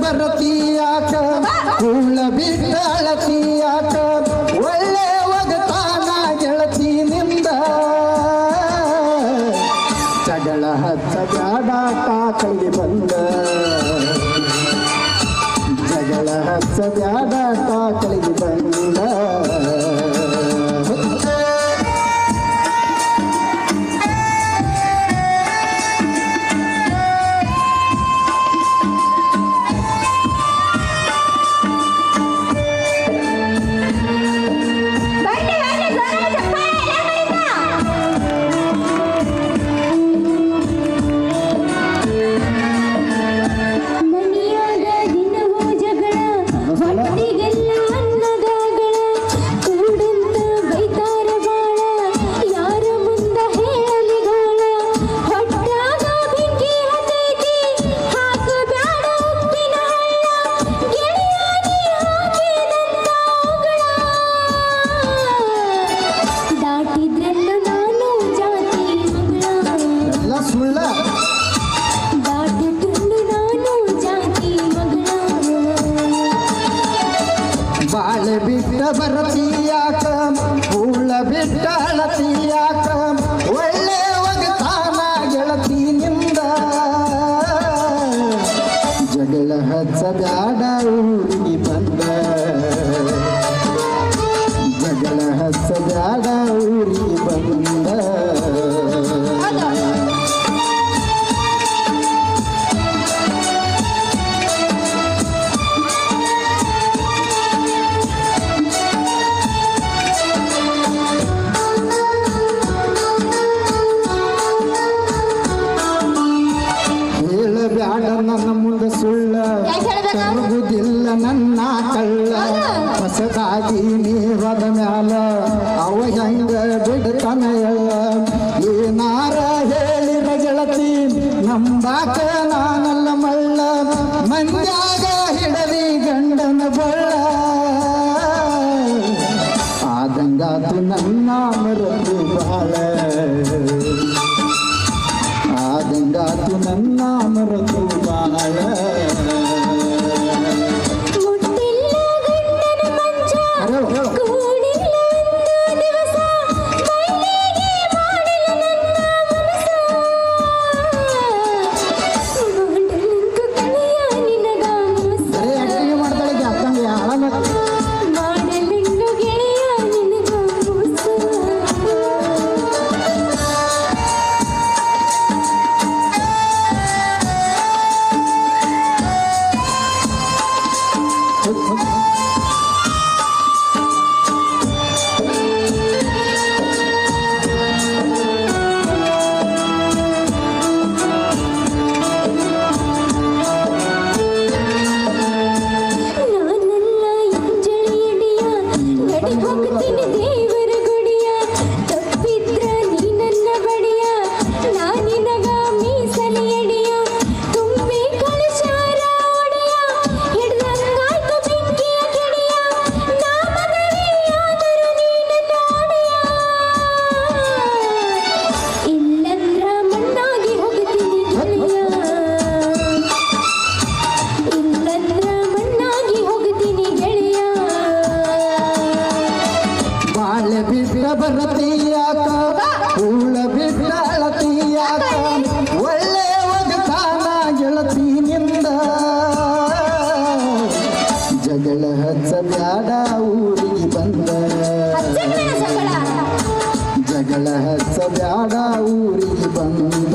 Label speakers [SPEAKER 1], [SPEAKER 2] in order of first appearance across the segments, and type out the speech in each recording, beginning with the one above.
[SPEAKER 1] ಬರತೀಯಾಕ ಕೂಳ ಬಿಟ್ಟ ಅಳತೀಯಾಕ ಒಳ್ಳೆ ಒಗತಾನ ಗೆಳತಿ ನಿಂದ ಜಗಳ ಹಚ್ಚಬ್ಯಾಡ ಕಾಕಳಿಗೆ ಬಂದ ಜಗಳ ಹಚ್ಚಬ್ಯಾಡ ಕಾಕಳಿಗೆ ಬಂದ ಬಾಳೆ ಬಿಟ್ಟ ಬರತೀಯಾಕ ಕೂಳ ಬಿಟ್ಟ ಅಳತೀಯಾಕ ಒಳ್ಳೆ ಒಗತಾನ ಗೆಳತಿ ನಿಂದ ಜಗಳ ಹಚ್ಚಬ್ಯಾಡ ಊರಿಗೆ ಬಂದ ಜಗಳ ಹಚ್ಚಬ್ಯಾಡ ಊರಿಗೆ ಬಂದ ಬ್ಯಾಡ ನನ್ನ ಮುಂದೆ ಸುಳ್ಳ ತರುವುದಿಲ್ಲ ನನ್ನ ಕಳ್ಳ ಹೊಸದಾಗಿ ನೀವದ ಮ್ಯಾಲ ಅವ ಹೆಂಗ ಬಿಡ್ತಾನ ಎಳ್ಳ ಏನಾರ ಹೇಳಿರ ಗೆಳತಿ ನಂಬಾಕ ನಾನಲ್ಲ ಮಳ್ಳ ಮಂದ್ಯಾಗ ಹಿಡದಿ ಗಂಡನ ಬಳ್ಳ ಆದಂಗಾತು ನನ್ನ ಮರತು ಬಾಳ ಆದಂಗಾತು ನನ್ನ ಮರತು ಬಾಳ ಬರತೀಯಾಕ ಕೂಳ ಬಿಟ್ಟ ಅಳತೀಯಾಕ ಒಳ್ಳೆ ಒಗತಾನ ಗೆಳತಿ ನಿಂದ ಜಗಳ ಹಚ್ಚಬ್ಯಾಡ ಊರಿಗೆ ಬಂದ ಜಗಳ ಹಚ್ಚಬ್ಯಾಡ ಊರಿಗೆ ಬಂದ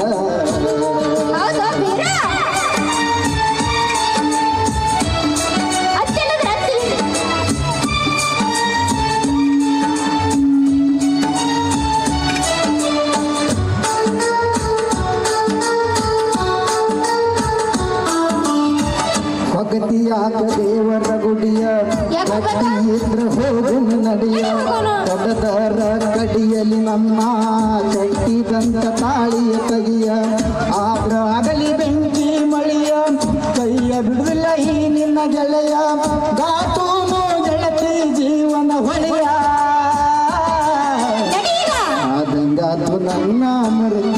[SPEAKER 1] ಭಕ್ತಿಯಾಕ ದೇವರ ಗುಡಿಯ ಗಟ್ಟಿ ಇದ್ರ ಹೋಗುನು ನಡಿಯ ಕಡದರ ಕಡಿಯಲಿ ನಮ್ಮ ಕಟ್ಟಿದಂತ ತಾಳಿಯ ತಗಿಯ ಆದ್ರ ಆಗಲಿ ಬೆಂಕಿ ಮಳಿಯ ಕೈಯ ಬಿಡುದಿಲ್ಲ ಈ ನಿನ್ನ ಗೆಳೆಯ ಗಾತೂನು ಗೆಳತಿ ಜೀವನ ಹೊಳೆಯ ಆದಂಗಾತು ನನ್ನ ಮರೆತು